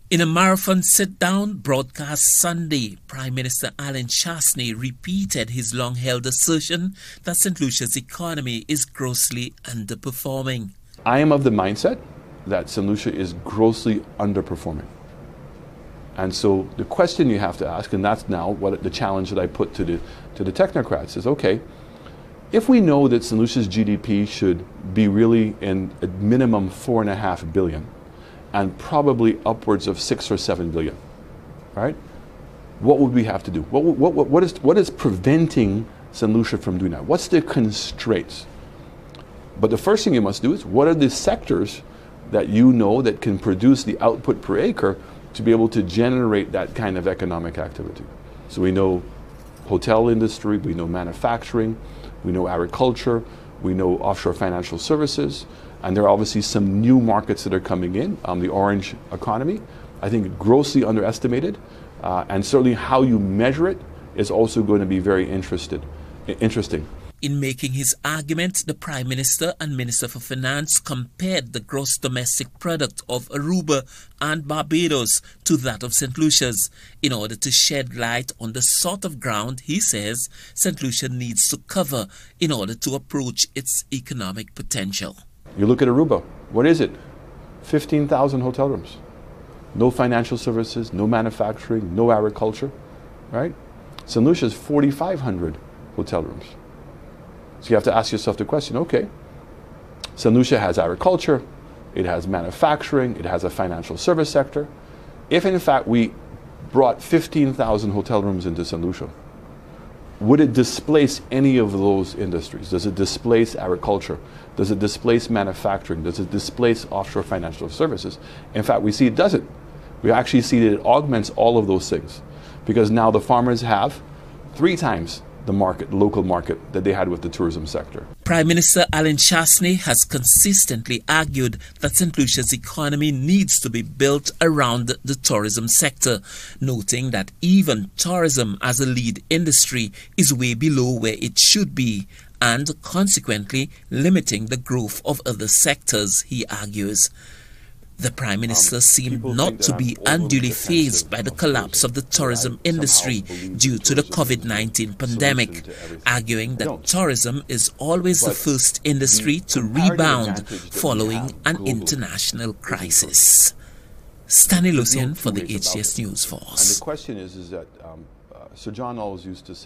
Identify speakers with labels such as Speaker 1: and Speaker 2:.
Speaker 1: In a marathon sit-down broadcast Sunday, Prime Minister Allen Chastanet repeated his long-held assertion that St. Lucia's economy is grossly underperforming.
Speaker 2: I am of the mindset that St. Lucia is grossly underperforming. And so the question you have to ask, and that's now what the challenge that I put to the technocrats is, okay, if we know that St. Lucia's GDP should be really in a minimum $4.5 billion, and probably upwards of 6 or 7 billion, right? What would we have to do? What is preventing St. Lucia from doing that? What's the constraints? But the first thing you must do is, what are the sectors that you know that can produce the output per acre to be able to generate that kind of economic activity? So we know hotel industry, we know manufacturing, we know agriculture, we know offshore financial services, and there are obviously some new markets that are coming in. The orange economy, I think, grossly underestimated, and certainly how you measure it is also going to be very interesting.
Speaker 1: In making his argument, the Prime Minister and Minister for Finance compared the gross domestic product of Aruba and Barbados to that of St. Lucia's in order to shed light on the sort of ground he says St. Lucia needs to cover in order to approach its economic potential.
Speaker 2: You look at Aruba, what is it? 15,000 hotel rooms. No financial services, no manufacturing, no agriculture, right? St. Lucia's 4,500 hotel rooms. So you have to ask yourself the question, okay, St. Lucia has agriculture, it has manufacturing, it has a financial service sector. If in fact we brought 15,000 hotel rooms into St. Lucia, would it displace any of those industries? Does it displace agriculture? Does it displace manufacturing? Does it displace offshore financial services? In fact, we see it doesn't. We actually see that it augments all of those things, because now the farmers have 3 times the market, local market, that they had with the tourism sector.
Speaker 1: Prime Minister Allen Chastanet has consistently argued that St. Lucia's economy needs to be built around the tourism sector, noting that even tourism as a lead industry is way below where it should be, and consequently limiting the growth of other sectors, he argues. The Prime Minister seemed not to be unduly fazed by the collapse of the tourism industry due to the COVID-19 pandemic, arguing that tourism is always the first industry to rebound following an international crisis. Saint Lucia for the HCS News Force.
Speaker 2: And the question is that Sir John always used to say,